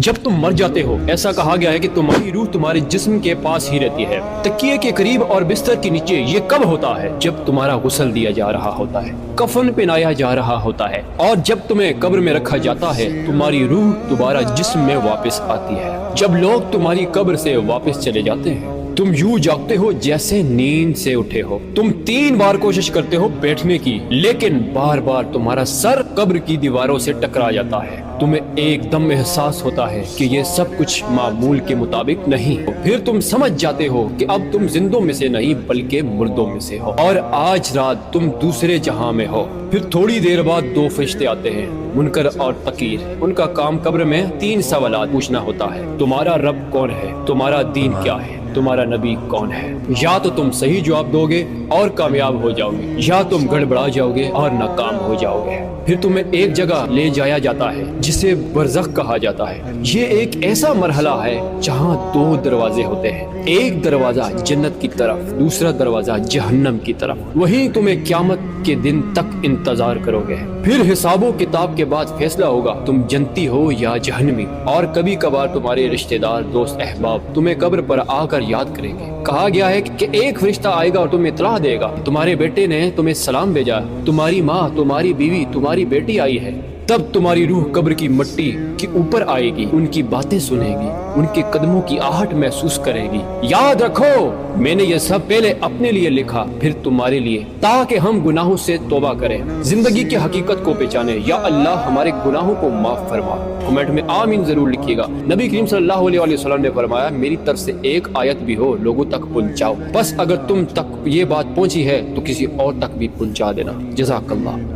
جب تم مر جاتے ہو ایسا کہا گیا ہے کہ تمہاری روح تمہارے جسم کے پاس ہی رہتی ہے، تکیے کے قریب اور بستر کے نیچے۔ یہ کب ہوتا ہے؟ جب تمہارا غسل دیا جا رہا ہوتا ہے، کفن پہنایا جا رہا ہوتا ہے، اور جب تمہیں قبر میں رکھا جاتا ہے تمہاری روح دوبارہ جسم میں واپس آتی ہے۔ جب لوگ تمہاری قبر سے واپس چلے جاتے ہیں تم یوں جاگتے ہو جیسے نیند سے اٹھے ہو۔ تم 3 بار کوشش کرتے ہو بیٹھنے کی، لیکن بار بار تمہارا سر قبر کی دیواروں سے ٹکرا جاتا ہے۔ تمہیں ایک دم احساس ہوتا ہے کہ یہ سب کچھ معمول کے مطابق نہیں۔ پھر تم سمجھ جاتے ہو کہ اب تم زندوں میں سے نہیں بلکہ مردوں میں سے ہو، اور آج رات تم دوسرے جہاں میں ہو۔ پھر تھوڑی دیر بعد 2 فرشتے آتے ہیں، منکر اور نکیر۔ ان کا کام قبر میں 3 سوالات پوچھنا ہوتا ہے۔ تمہارا رب کون ہے؟ تمہارا دین کیا ہے؟ تمہارا نبی کون ہے؟ یا تو تم صحیح جواب دو گے اور کامیاب ہو جاؤ گے، یا تم گڑبڑا جاؤ گے اور ناکام ہو جاؤ گے۔ پھر تمہیں ایک جگہ لے جایا جاتا ہے جسے برزخ کہا جاتا ہے۔ یہ ایک ایسا مرحلہ ہے جہاں 2 دروازے ہوتے ہیں، ایک دروازہ جنت کی طرف، دوسرا دروازہ جہنم کی طرف۔ وہیں تمہیں قیامت کے دن تک انتظار کرو گے۔ پھر حساب و کتاب کے بعد فیصلہ ہوگا تم جنتی ہو یا جہنمی۔ اور کبھی کبھار تمہارے رشتہ دار، دوست، احباب تمہیں قبر پر آ کر یاد کریں گے۔ کہا گیا ہے کہ ایک فرشتہ آئے گا اور تمہیں اطلاع دے گا تمہارے بیٹے نے تمہیں سلام بھیجا، تمہاری ماں، تمہاری بیوی، تمہاری بیٹی آئی ہے۔ تب تمہاری روح قبر کی مٹی کے اوپر آئے گی، ان کی باتیں سنے گی، ان کے قدموں کی آہٹ محسوس کرے گی۔ یاد رکھو میں نے یہ سب پہلے اپنے لیے لکھا، پھر تمہارے لیے، تاکہ ہم گناہوں سے توبہ کریں، زندگی کی حقیقت کو پہچانیں۔ یا اللہ ہمارے گناہوں کو معاف فرما۔ کمنٹ میں آمین ضرور لکھیے گا۔ نبی کریم صلی اللہ علیہ وسلم نے فرمایا میری طرف سے ایک آیت بھی ہو لوگوں تک پہنچاؤ، بس اگر تم تک یہ بات پہنچی ہے تو کسی اور تک بھی پہنچا دینا۔ جزاک اللہ۔